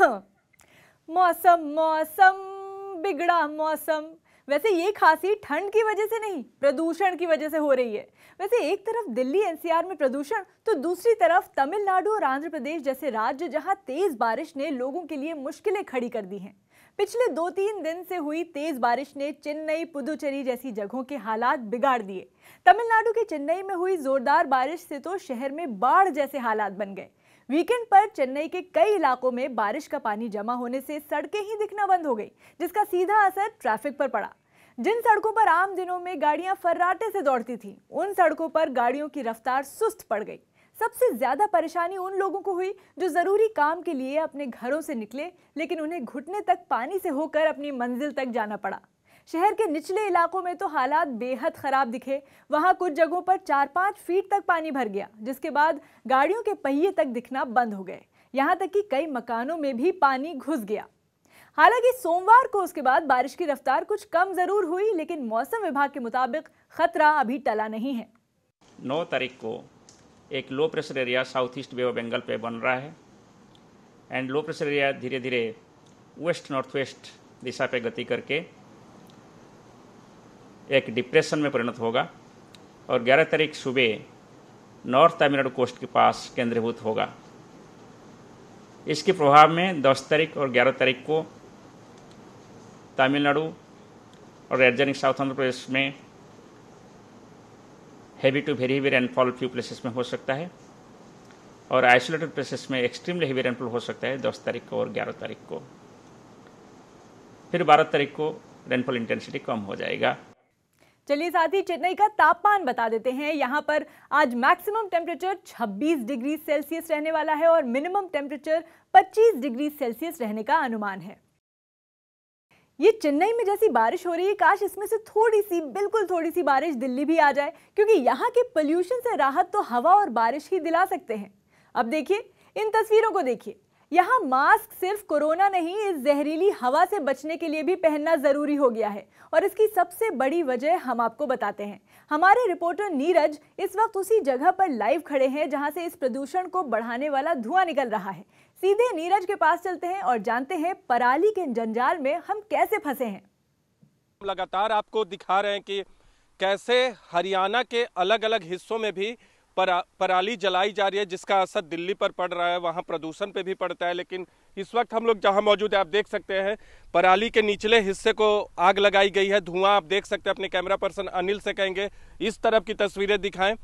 मौसम मौसम बिगड़ा मौसम। वैसे ये खांसी ठंड की वजह से नहीं, प्रदूषण की वजह से हो रही है। वैसे एक तरफ दिल्ली एनसीआर में प्रदूषण, तो दूसरी तरफ तमिलनाडु और आंध्र प्रदेश जैसे राज्य जहां तेज बारिश ने लोगों के लिए मुश्किलें खड़ी कर दी हैं। पिछले 2-3 दिन से हुई तेज बारिश ने चेन्नई, पुदुचेरी जैसी जगहों के हालात बिगाड़ दिए। तमिलनाडु के चेन्नई में हुई जोरदार बारिश से तो शहर में बाढ़ जैसे हालात बन गए। वीकेंड पर चेन्नई के कई इलाकों में बारिश का पानी जमा होने से सड़कें ही दिखना बंद हो गई, जिसका सीधा असर ट्रैफिक पर पड़ा। जिन सड़कों पर आम दिनों में गाड़ियां फर्राटे से दौड़ती थीं, उन सड़कों पर गाड़ियों की रफ्तार सुस्त पड़ गई। सबसे ज्यादा परेशानी उन लोगों को हुई जो जरूरी काम के लिए अपने घरों से निकले, लेकिन उन्हें घुटने तक पानी से होकर अपनी मंजिल तक जाना पड़ा। शहर के निचले इलाकों में तो हालात बेहद खराब दिखे। वहां कुछ जगहों पर 4-5 फीट तक पानी भर गया, जिसके बाद गाड़ियों के पहिए तक दिखना बंद हो गए। यहां तक कि कई मकानों में भी पानी घुस गया। हालांकि सोमवार को उसके बाद बारिश की रफ्तार कुछ कम जरूर हुई, लेकिन मौसम विभाग के मुताबिक खतरा अभी टला नहीं है। 9 तारीख को एक low pressure area south east Bay of Bengal पे बन रहा है एंड लो प्रेशर एरिया धीरे धीरे वेस्ट नॉर्थ वेस्ट दिशा पे गति करके एक डिप्रेशन में परिणत होगा और 11 तारीख सुबह नॉर्थ तमिलनाडु कोस्ट के पास केंद्रीभूत होगा। इसके प्रभाव में 10 तारीख और 11 तारीख को तमिलनाडु और एडजॉइनिंग साउथ आंध्र प्रदेश में heavy to very heavy rainfall few places में हो सकता है और आइसोलेटेड प्लेसेस में एक्सट्रीमली हेवी रेनफॉल हो सकता है 10 तारीख को और 11 तारीख को। फिर 12 तारीख को रेनफॉल इंटेंसिटी कम हो जाएगा। चलिए साथ ही चेन्नई का तापमान बता देते हैं। यहाँ पर आज मैक्सिमम टेम्परेचर 26 डिग्री सेल्सियस रहने वाला है और मिनिमम टेम्परेचर 25 डिग्री सेल्सियस रहने का अनुमान है। ये चेन्नई में जैसी बारिश हो रही है, काश इसमें से बिल्कुल थोड़ी सी बारिश दिल्ली भी आ जाए, क्योंकि यहाँ के पोल्यूशन से राहत तो हवा और बारिश ही दिला सकते हैं। अब देखिए इन तस्वीरों को, देखिए यहाँ मास्क सिर्फ कोरोना नहीं, इस जहरीली हवा से बचने के लिए भी पहनना जरूरी हो गया है। और इसकी सबसे बड़ी वजह हम आपको बताते हैं। हमारे रिपोर्टर नीरज इस वक्त उसी जगह पर लाइव खड़े हैं जहां से इस प्रदूषण को बढ़ाने वाला धुआं निकल रहा है। सीधे नीरज के पास चलते हैं और जानते हैं पराली के जंजाल में हम कैसे फंसे हैं। लगातार आपको दिखा रहे हैं कि कैसे हरियाणा के अलग अलग हिस्सों में भी पराली जलाई जा रही है, जिसका असर दिल्ली पर पड़ रहा है, वहाँ प्रदूषण पे भी पड़ता है। लेकिन इस वक्त हम लोग जहाँ मौजूद है, आप देख सकते हैं पराली के निचले हिस्से को आग लगाई गई है। धुआं आप देख सकते हैं। अपने कैमरा पर्सन अनिल से कहेंगे इस तरफ की तस्वीरें दिखाएं।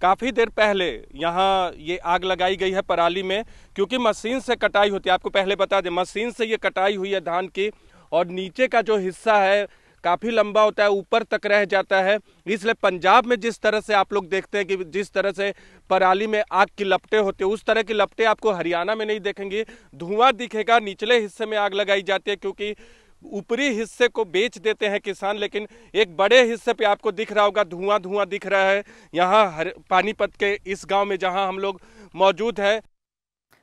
काफ़ी देर पहले यहाँ ये आग लगाई गई है पराली में, क्योंकि मशीन से कटाई होती है। आपको पहले बता दें, मशीन से ये कटाई हुई है धान की, और नीचे का जो हिस्सा है काफ़ी लंबा होता है, ऊपर तक रह जाता है। इसलिए पंजाब में जिस तरह से आप लोग देखते हैं कि जिस तरह से पराली में आग की लपटें होती है, उस तरह की लपटें आपको हरियाणा में नहीं देखेंगे। धुआं दिखेगा, निचले हिस्से में आग लगाई जाती है, क्योंकि ऊपरी हिस्से को बेच देते हैं किसान, लेकिन एक बड़े हिस्से पे आपको दिख रहा होगा धुआं दिख रहा है यहाँ पानीपत के इस गाँव में जहाँ हम लोग मौजूद है।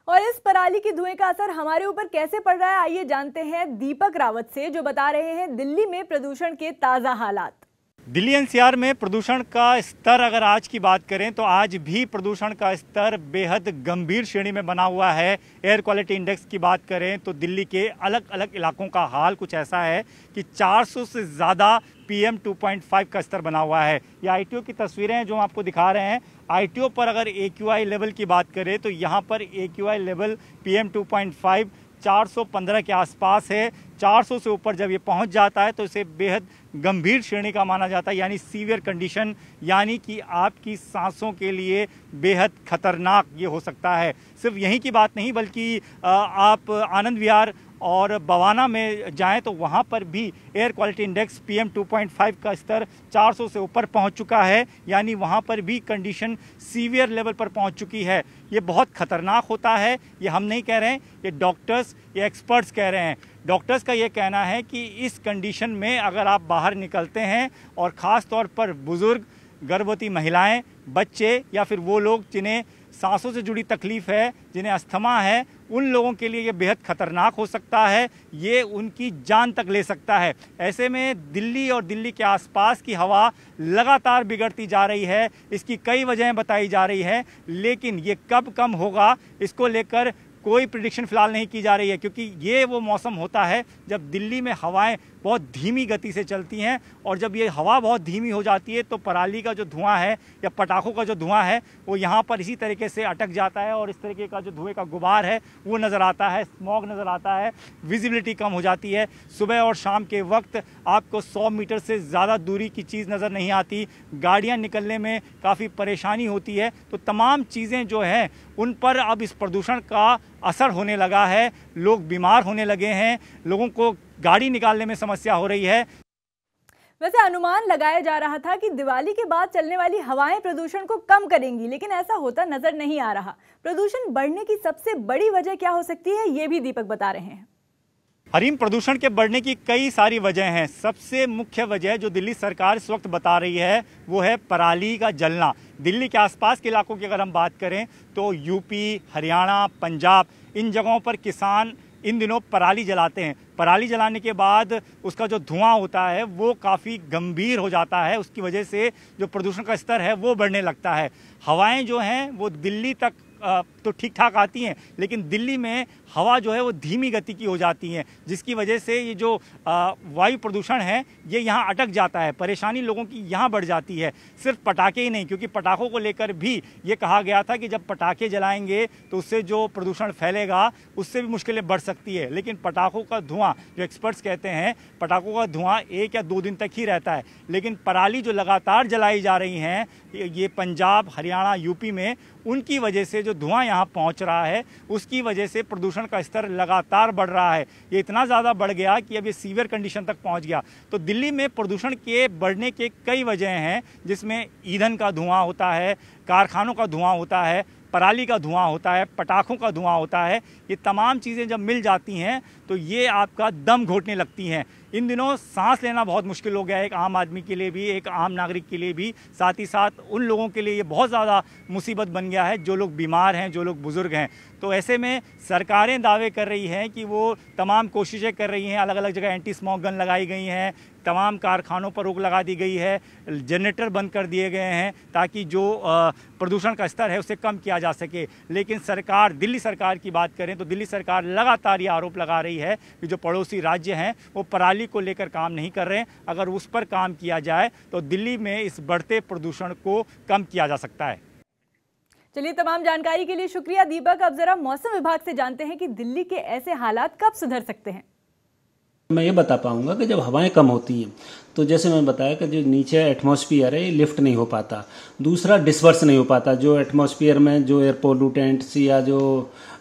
और इस पराली के धुएं का असर हमारे ऊपर कैसे पड़ रहा है, आइए जानते हैं दीपक रावत से, जो बता रहे हैं दिल्ली में प्रदूषण के ताज़ा हालात। दिल्ली एनसीआर में प्रदूषण का स्तर अगर आज की बात करें तो आज भी प्रदूषण का स्तर बेहद गंभीर श्रेणी में बना हुआ है। एयर क्वालिटी इंडेक्स की बात करें तो दिल्ली के अलग अलग इलाकों का हाल कुछ ऐसा है कि 400 से ज़्यादा PM 2.5 का स्तर बना हुआ है। ये ITO की तस्वीरें हैं जो हम आपको दिखा रहे हैं। ITO पर अगर AQI लेवल की बात करें तो यहाँ पर AQI लेवल PM 2.5 415 के आसपास है। 400 से ऊपर जब ये पहुंच जाता है तो इसे बेहद गंभीर श्रेणी का माना जाता है, यानी सीवियर कंडीशन, यानी कि आपकी सांसों के लिए बेहद खतरनाक ये हो सकता है। सिर्फ यहीं की बात नहीं, बल्कि आप आनंद विहार और बवाना में जाएं तो वहाँ पर भी एयर क्वालिटी इंडेक्स PM 2.5 का स्तर 400 से ऊपर पहुँच चुका है, यानी वहाँ पर भी कंडीशन सीवियर लेवल पर पहुँच चुकी है। ये बहुत खतरनाक होता है, ये हम नहीं कह रहे हैं, ये डॉक्टर्स, ये एक्सपर्ट्स कह रहे हैं। डॉक्टर्स का ये कहना है कि इस कंडीशन में अगर आप बाहर निकलते हैं, और ख़ास तौर पर बुज़ुर्ग, गर्भवती महिलाएं, बच्चे या फिर वो लोग जिन्हें सांसों से जुड़ी तकलीफ़ है, जिन्हें अस्थमा है, उन लोगों के लिए ये बेहद खतरनाक हो सकता है। ये उनकी जान तक ले सकता है। ऐसे में दिल्ली और दिल्ली के आसपास की हवा लगातार बिगड़ती जा रही है। इसकी कई वजहें बताई जा रही है, लेकिन ये कब कम होगा इसको लेकर कोई प्रिडिक्शन फिलहाल नहीं की जा रही है, क्योंकि ये वो मौसम होता है जब दिल्ली में हवाएं बहुत धीमी गति से चलती हैं, और जब ये हवा बहुत धीमी हो जाती है तो पराली का जो धुआं है या पटाखों का जो धुआं है वो यहाँ पर इसी तरीके से अटक जाता है, और इस तरीके का जो धुएं का गुबार है वो नज़र आता है, स्मॉग नज़र आता है, विजिबिलिटी कम हो जाती है। सुबह और शाम के वक्त आपको 100 मीटर से ज़्यादा दूरी की चीज़ नज़र नहीं आती, गाड़ियाँ निकलने में काफ़ी परेशानी होती है। तो तमाम चीज़ें जो हैं उन पर अब इस प्रदूषण का असर होने लगा है, लोग बीमार होने लगे हैं, लोगों को गाड़ी निकालने में समस्या हो रही है। वैसे अनुमान लगाया जा रहा था कि दिवाली के बाद चलने वाली हवाएं प्रदूषण को कम करेंगी, लेकिन ऐसा होता नजर नहीं आ रहा। प्रदूषण बढ़ने की सबसे बड़ी वजह क्या हो सकती है, ये भी दीपक बता रहे हैं। हरीम, प्रदूषण के बढ़ने की कई सारी वजह हैं। सबसे मुख्य वजह जो दिल्ली सरकार इस वक्त बता रही है वो है पराली का जलना। दिल्ली के आसपास के इलाकों की अगर हम बात करें तो यूपी, हरियाणा, पंजाब, इन जगहों पर किसान इन दिनों पराली जलाते हैं। पराली जलाने के बाद उसका जो धुआं होता है वो काफ़ी गंभीर हो जाता है, उसकी वजह से जो प्रदूषण का स्तर है वो बढ़ने लगता है। हवाएं जो हैं वो दिल्ली तक तो ठीक ठाक आती हैं, लेकिन दिल्ली में हवा जो है वो धीमी गति की हो जाती है, जिसकी वजह से ये जो वायु प्रदूषण है ये यहाँ अटक जाता है। परेशानी लोगों की यहाँ बढ़ जाती है। सिर्फ पटाखे ही नहीं, क्योंकि पटाखों को लेकर भी ये कहा गया था कि जब पटाखे जलाएंगे तो उससे जो प्रदूषण फैलेगा उससे भी मुश्किलें बढ़ सकती है। लेकिन पटाखों का धुआं, जो एक्सपर्ट्स कहते हैं, पटाखों का धुआं 1 या 2 दिन तक ही रहता है। लेकिन पराली जो लगातार जलाई जा रही हैं ये पंजाब, हरियाणा, यूपी में, उनकी वजह से जो धुआं यहाँ पहुँच रहा है उसकी वजह से प्रदूषण का स्तर लगातार बढ़ रहा है। ये इतना ज़्यादा बढ़ गया कि अब ये सीवियर कंडीशन तक पहुँच गया। तो दिल्ली में प्रदूषण के बढ़ने के कई वजह हैं, जिसमें ईंधन का धुआं होता है, कारखानों का धुआं होता है, पराली का धुआं होता है, पटाखों का धुआं होता है। ये तमाम चीज़ें जब मिल जाती हैं तो ये आपका दम घोटने लगती हैं। इन दिनों सांस लेना बहुत मुश्किल हो गया है, एक आम आदमी के लिए भी, एक आम नागरिक के लिए भी, साथ ही साथ उन लोगों के लिए ये बहुत ज़्यादा मुसीबत बन गया है जो लोग बीमार हैं, जो लोग बुज़ुर्ग हैं। तो ऐसे में सरकारें दावे कर रही हैं कि वो तमाम कोशिशें कर रही हैं, अलग अलग जगह एंटी स्मोक गन लगाई गई हैं, तमाम कारखानों पर रोक लगा दी गई है, जनरेटर बंद कर दिए गए हैं ताकि जो प्रदूषण का स्तर है उसे कम किया जा सके। लेकिन सरकार, दिल्ली सरकार की बात करें तो दिल्ली सरकार लगातार ये आरोप लगा रही है कि जो पड़ोसी राज्य हैं वो पराली को लेकर काम नहीं कर रहे हैं। अगर उस पर काम किया जाए तो दिल्ली में इस बढ़ते प्रदूषण को कम किया जा सकता है। चलिए, तमाम जानकारी के लिए शुक्रिया दीपक। अब जरा मौसम विभाग से जानते हैं कि दिल्ली के ऐसे हालात कब सुधर सकते हैं। मैं ये बता पाऊंगा कि जब हवाएं कम होती हैं तो जैसे मैं बताया कि जो नीचे एटमॉस्फेयर है ये लिफ्ट नहीं हो पाता, दूसरा डिस्पर्स नहीं हो पाता। जो एटमॉस्फेयर में जो एयर पोल्यूटेंट्स या जो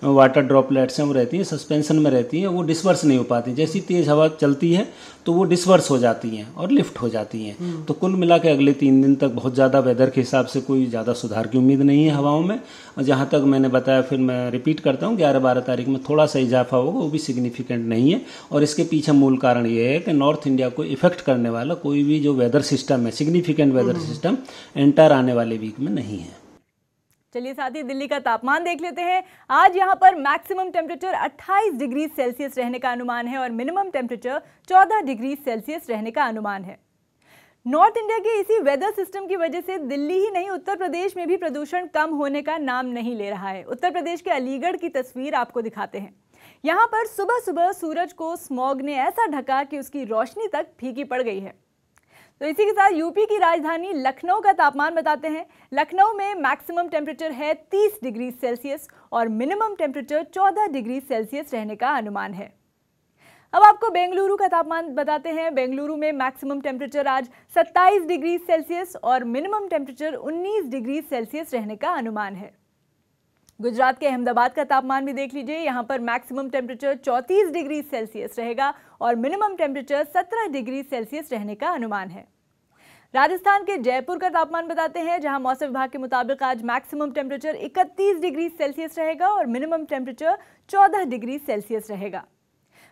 वाटर ड्रॉपलेट्स हैं वो रहती हैं, सस्पेंशन में रहती हैं, वो डिस्पर्स नहीं हो पाती। जैसी तेज़ हवा चलती है तो वो डिस्पर्स हो जाती हैं और लिफ्ट हो जाती हैं। तो कुल मिला के अगले 3 दिन तक बहुत ज़्यादा वेदर के हिसाब से कोई ज़्यादा सुधार की उम्मीद नहीं है हवाओं में। और जहाँ तक मैंने बताया, फिर मैं रिपीट करता हूँ, 11-12 तारीख में थोड़ा सा इजाफा होगा, वो भी सिग्निफिकेंट नहीं है। और इसके पीछे मूल कारण ये है कि नॉर्थ इंडिया को इफेक्ट करने वाला कोई भी जो वेदर सिस्टम है, सिग्निफिकेंट वेदर सिस्टम एंटर आने वाले वीक में नहीं है। चलिए साथ ही दिल्ली का तापमान देख लेते हैं। आज यहाँ पर मैक्सिमम टेम्परेचर 28 डिग्री सेल्सियस रहने का अनुमान है और मिनिमम टेम्परेचर 14 डिग्री सेल्सियस रहने का अनुमान है। नॉर्थ इंडिया के इसी वेदर सिस्टम की वजह से दिल्ली ही नहीं, उत्तर प्रदेश में भी प्रदूषण कम होने का नाम नहीं ले रहा है। उत्तर प्रदेश के अलीगढ़ की तस्वीर आपको दिखाते हैं। यहाँ पर सुबह सुबह सूरज को स्मॉग ने ऐसा ढका कि उसकी रोशनी तक फीकी पड़ गई है। तो इसी के साथ यूपी की राजधानी लखनऊ का तापमान बताते हैं। लखनऊ में मैक्सिमम टेम्परेचर है 30 डिग्री सेल्सियस और मिनिमम टेम्परेचर 14 डिग्री सेल्सियस रहने का अनुमान है। अब आपको बेंगलुरु का तापमान बताते हैं। बेंगलुरु में मैक्सिमम टेम्परेचर आज 27 डिग्री सेल्सियस और मिनिमम टेम्परेचर 19 डिग्री सेल्सियस रहने का अनुमान है। गुजरात के अहमदाबाद का तापमान भी देख लीजिए। यहाँ पर मैक्सिमम टेम्परेचर 34 डिग्री सेल्सियस रहेगा और मिनिमम टेम्परेचर 17 डिग्री सेल्सियस रहने का अनुमान है। राजस्थान के जयपुर का तापमान बताते हैं, जहां मौसम विभाग के मुताबिक आज मैक्सिमम टेम्परेचर 31 डिग्री सेल्सियस रहेगा और मिनिमम टेम्परेचर 14 डिग्री सेल्सियस रहेगा।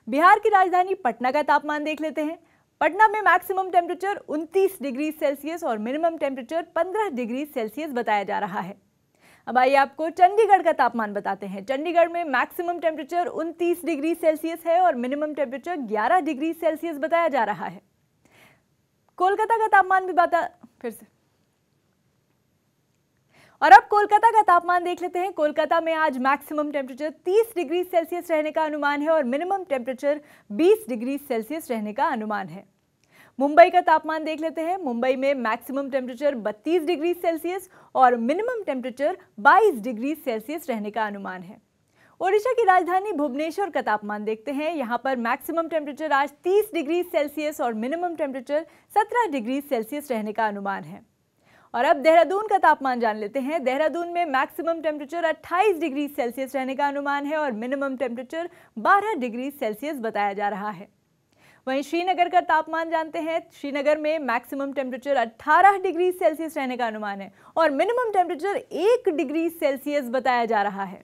बिहार की राजधानी पटना का तापमान देख लेते हैं। पटना में मैक्सिमम टेम्परेचर 29 डिग्री सेल्सियस और मिनिमम टेम्परेचर 15 डिग्री सेल्सियस बताया जा रहा है। अब आइए आपको चंडीगढ़ का तापमान बताते हैं। चंडीगढ़ में मैक्सिमम टेम्परेचर 29 डिग्री सेल्सियस है और मिनिमम टेम्परेचर 11 डिग्री सेल्सियस बताया जा रहा है। कोलकाता का तापमान भी और अब कोलकाता का तापमान देख लेते हैं। कोलकाता में आज मैक्सिमम टेम्परेचर 30 डिग्री सेल्सियस रहने का अनुमान है और मिनिमम टेम्परेचर 20 डिग्री सेल्सियस रहने का अनुमान है। मुंबई का तापमान देख लेते हैं। मुंबई में मैक्सिमम टेम्परेचर 32 डिग्री सेल्सियस और मिनिमम टेम्परेचर 22 डिग्री सेल्सियस रहने का अनुमान है। ओडिशा की राजधानी भुवनेश्वर का तापमान देखते हैं। यहाँ पर मैक्सिमम टेम्परेचर आज 30 डिग्री सेल्सियस और मिनिमम टेम्परेचर 17 डिग्री सेल्सियस रहने का अनुमान है। और अब देहरादून का तापमान जान लेते हैं। देहरादून में मैक्सिमम टेम्परेचर 28 डिग्री सेल्सियस रहने का अनुमान है और मिनिमम टेम्परेचर 12 डिग्री सेल्सियस बताया जा रहा है। वहीं श्रीनगर का तापमान जानते हैं। श्रीनगर में मैक्सिमम टेम्परेचर 18 डिग्री सेल्सियस रहने का अनुमान है और मिनिमम टेम्परेचर 1 डिग्री सेल्सियस बताया जा रहा है।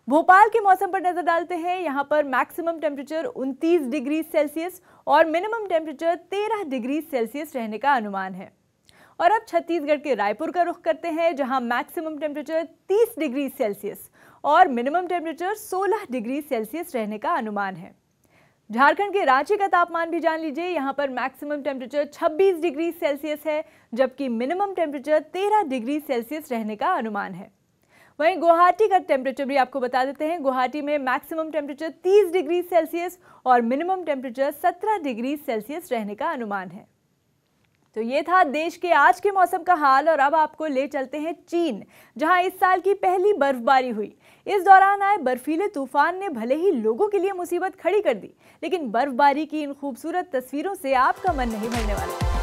भोपाल के मौसम पर नजर डालते हैं। यहाँ पर मैक्सिमम टेम्परेचर 29 डिग्री सेल्सियस और मिनिमम टेम्परेचर 13 डिग्री सेल्सियस रहने का अनुमान है। और अब छत्तीसगढ़ के रायपुर का रुख करते हैं, जहां मैक्सिमम टेम्परेचर 30 डिग्री सेल्सियस और मिनिमम टेम्परेचर 16 डिग्री सेल्सियस रहने का अनुमान है। झारखंड के रांची का तापमान भी जान लीजिए। यहां पर मैक्सिमम टेम्परेचर 26 डिग्री सेल्सियस है, जबकि मिनिमम टेम्परेचर 13 डिग्री सेल्सियस रहने का अनुमान है। वहीं गुवाहाटी का टेम्परेचर भी आपको बता देते हैं। गुवाहाटी में मैक्सिमम टेम्परेचर 30 डिग्री सेल्सियस और मिनिमम टेम्परेचर 17 डिग्री सेल्सियस रहने का अनुमान है। तो ये था देश के आज के मौसम का हाल। और अब आपको ले चलते हैं चीन, जहां इस साल की पहली बर्फबारी हुई। इस दौरान आए बर्फीले तूफान ने भले ही लोगों के लिए मुसीबत खड़ी कर दी, लेकिन बर्फबारी की इन खूबसूरत तस्वीरों से आपका मन नहीं भरने वाला।